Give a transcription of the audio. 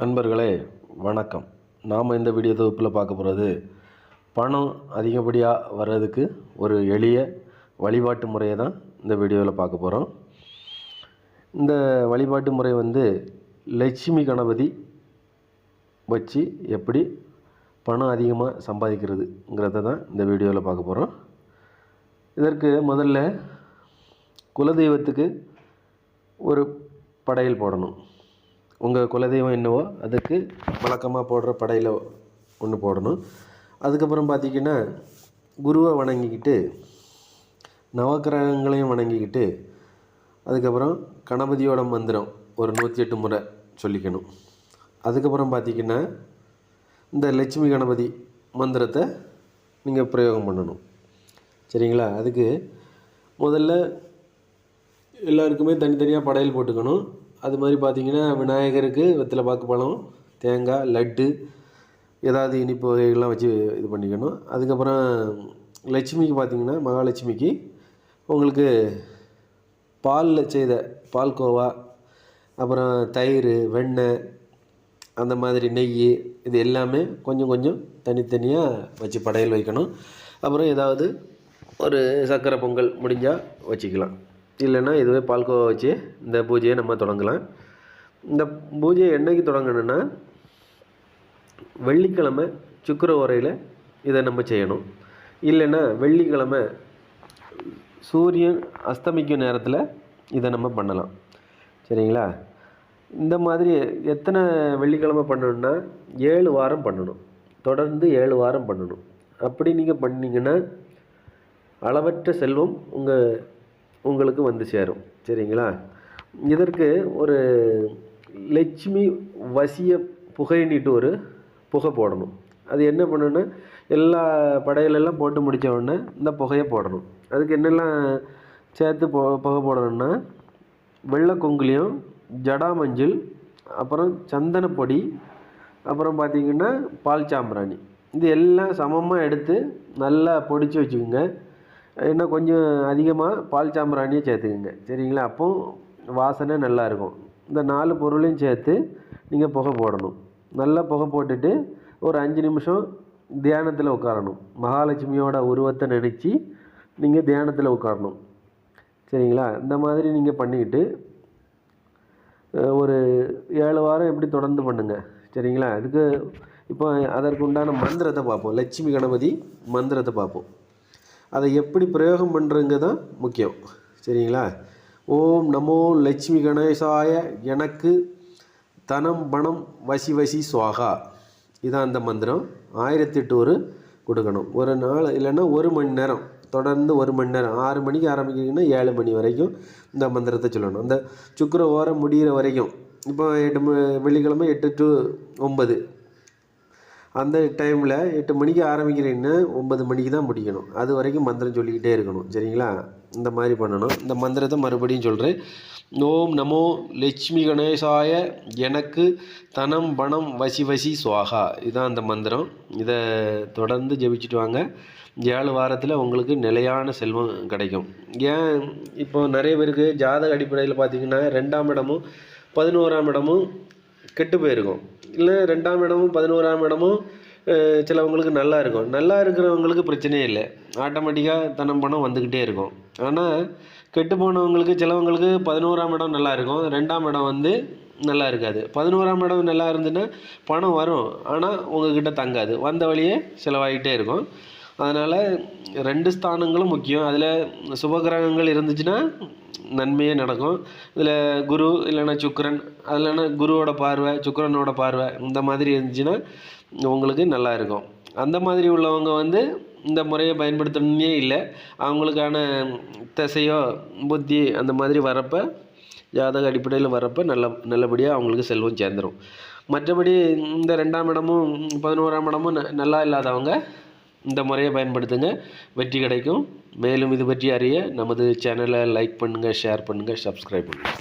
நண்பர்களே வணக்கம். நாம் இந்த வீடியோ தொகுப்பில் பார்க்க போகிறது பணம் அதிகப்படியாக வர்றதுக்கு ஒரு எளிய வழிபாட்டு முறையை தான் இந்த வீடியோவில் பார்க்க போகிறோம். இந்த வழிபாட்டு முறை லட்சுமி கணபதி வச்சு எப்படி பணம் அதிகமாக சம்பாதிக்கிறதுங்கிறத தான் இந்த வீடியோவில் பார்க்க போகிறோம். இதற்கு முதல்ல குலதெய்வத்துக்கு ஒரு படையல் போடணும். உங்கள் குலதெய்வம் என்னவோ அதுக்கு வழக்கமாக போடுற படையில் ஒன்று போடணும். அதுக்கப்புறம் பார்த்திங்கன்னா குருவை வணங்கிக்கிட்டு நவக்கிரகங்களையும் வணங்கிக்கிட்டு அதுக்கப்புறம் கணபதியோட மந்திரம் ஒரு 108 முறை சொல்லிக்கணும். அதுக்கப்புறம் பார்த்திங்கன்னா இந்த லட்சுமி கணபதி மந்திரத்தை நீங்கள் பிரயோகம் பண்ணணும். சரிங்களா? அதுக்கு முதல்ல எல்லாருக்குமே தனித்தனியாக படையல் போட்டுக்கணும். அது மாதிரி பார்த்திங்கன்னா விநாயகருக்கு வெத்தலை பாக்கு பழம், தேங்காய், லட்டு, ஏதாவது இனிப்பு வகைகள்லாம் வச்சு இது பண்ணிக்கணும். அதுக்கப்புறம் லட்சுமிக்கு பார்த்திங்கன்னா மகாலட்சுமிக்கு உங்களுக்கு பாலில் செய்த பால்கோவா, அப்புறம் தயிர், வெண்ணெய், அந்த மாதிரி நெய், இது எல்லாமே கொஞ்சம் கொஞ்சம் தனித்தனியாக வச்சு படையல் வைக்கணும். அப்புறம் ஏதாவது ஒரு சர்க்கரை பொங்கல் முடிஞ்சால் வச்சுக்கலாம். இல்லைன்னா இதுவே பால்கோவா வச்சு இந்த பூஜையை நம்ம தொடங்கலாம். இந்த பூஜையை என்றைக்கு தொடங்கணுன்னா வெள்ளிக்கிழமை சுக்கிர ஓரையில் இதை நம்ம செய்யணும். இல்லைன்னா வெள்ளிக்கிழமை சூரியன் அஸ்தமிக்கும் நேரத்தில் இதை நம்ம பண்ணலாம். சரிங்களா? இந்த மாதிரி எத்தனை வெள்ளிக்கிழமை பண்ணணுன்னா 7 வாரம் பண்ணணும். தொடர்ந்து 7 வாரம் பண்ணணும். அப்படி நீங்கள் பண்ணிங்கன்னா அளவற்ற செல்வம் உங்களுக்கு வந்து சேரும். சரிங்களா? இதற்கு ஒரு லட்சுமி வசிய புகைன்னிட்டு ஒரு புகை போடணும். அது என்ன பண்ணணுன்னா எல்லா படையிலெல்லாம் போட்டு முடித்த உடனே இந்த புகையை போடணும். அதுக்கு என்னெல்லாம் சேர்த்து புகை போடணுன்னா வெள்ளை குங்குலியம், ஜடாமஞ்சள், அப்புறம் சந்தனப்பொடி, அப்புறம் பார்த்திங்கன்னா பால் சாம்பிராணி, இது எல்லாம் சமமாக எடுத்து நல்லா பொடிச்சு வச்சுக்கோங்க. இன்னும் கொஞ்சம் அதிகமாக பால் சாம்பிராணியை சேர்த்துக்குங்க. சரிங்களா? அப்போது வாசனை நல்லாயிருக்கும். இந்த 4 பொருளையும் சேர்த்து நீங்கள் புகை போடணும். நல்லா புகை போட்டுட்டு ஒரு 5 நிமிஷம் தியானத்தில் உட்காரணும். மகாலட்சுமியோட உருவத்தை நினச்சி நீங்கள் தியானத்தில் உட்காரணும். சரிங்களா? இந்த மாதிரி நீங்கள் பண்ணிக்கிட்டு ஒரு 7 வாரம் எப்படி தொடர்ந்து பண்ணுங்கள். சரிங்களா? அதுக்கு இப்போ அதற்கு உண்டான மந்திரத்தை பார்ப்போம். லட்சுமி கணபதி மந்திரத்தை பார்ப்போம். அதை எப்படி பிரயோகம் பண்ணுறதுங்க தான் முக்கியம். சரிங்களா? ஓம் நமோ லட்சுமி கணேசாய எனக்கு தனம் பணம் வசி வசி சுவாகா, இதான் அந்த மந்திரம். 1008 ஒரு கொடுக்கணும். ஒரு நாள் இல்லைன்னா 1 மணி நேரம் தொடர்ந்து 1 மணி நேரம் 6 மணிக்கு ஆரம்பிக்கிறீங்கன்னா 7 மணி வரைக்கும் இந்த மந்திரத்தை சொல்லணும். அந்த சுக்கிர ஓரம் முடிகிற வரைக்கும். இப்போ வெள்ளிக்கிழமை 8 to 9 அந்த டைமில் 8 மணிக்கு ஆரம்பிக்கிறீங்கன்னா 9 மணிக்கு தான் முடிக்கணும். அது வரைக்கும் மந்திரம் சொல்லிக்கிட்டே இருக்கணும். சரிங்களா? இந்த மாதிரி பண்ணணும். இந்த மந்திரத்தை மறுபடியும் சொல்கிறேன். ஓம் நமோ லட்சுமி கணேசாய எனக்கு தனம் பணம் வசி வசி சுவாகா, இதுதான் அந்த மந்திரம். இதை தொடர்ந்து ஜெபிச்சுட்டு வாங்க. 7 வாரத்தில் உங்களுக்கு நிலையான செல்வம் கிடைக்கும். ஏன் இப்போ நிறைய பேருக்கு ஜாதக அடிப்படையில் பார்த்திங்கன்னா 2ஆம் இடமும் 11ஆம் இடமும் கெட்டு போயிருக்கும். இல்லை 2ஆம் இடமும் 11ஆம் இடமும் சிலவங்களுக்கு நல்லா இருக்கும். நல்லா இருக்கிறவங்களுக்கு பிரச்சனையே இல்லை, ஆட்டோமேட்டிக்காக தனம் பணம் வந்துக்கிட்டே இருக்கும். ஆனால் கெட்டு போனவங்களுக்கு சிலவங்களுக்கு 11ஆம் இடம் நல்லா இருக்கும், 2ஆம் இடம் நல்லா இருக்காது. 11ஆம் இடம் நல்லா இருந்துன்னா பணம் வரும், ஆனால் உங்கள்கிட்ட தங்காது, வந்த வழியே செலவாகிட்டே இருக்கும். அதனால் 2 ஸ்தானங்களும் முக்கியம். அதில் சுபகிரகங்கள் இருந்துச்சுன்னா நன்மையே நடக்கும். இதில் குரு இல்லைன்னா சுக்கிரன், இல்லைன்னா குருவோட பார்வை, சுக்கிரனோட பார்வை, இந்த மாதிரி இருந்துச்சுன்னா உங்களுக்கு நல்லா இருக்கும். அந்த மாதிரி உள்ளவங்க இந்த முறையை பயன்படுத்தணுன்னே இல்லை. அவங்களுக்கான திசையோ புத்தி அந்த மாதிரி வரப்போ, ஜாதக அடிப்படையில் வரப்போ நல்லபடியாக அவங்களுக்கு செல்வம் சேர்ந்துடும். மற்றபடி இந்த 2ஆம் இடமும் 11ஆம் இடமும் நல்லா இல்லாதவங்க இந்த முறையை பயன்படுத்துங்க, வெற்றி கிடைக்கும். மேலும் இது பற்றி அறிய நமது சேனலை லைக் பண்ணுங்கள், ஷேர் பண்ணுங்கள், சப்ஸ்கிரைப் பண்ணுங்கள்.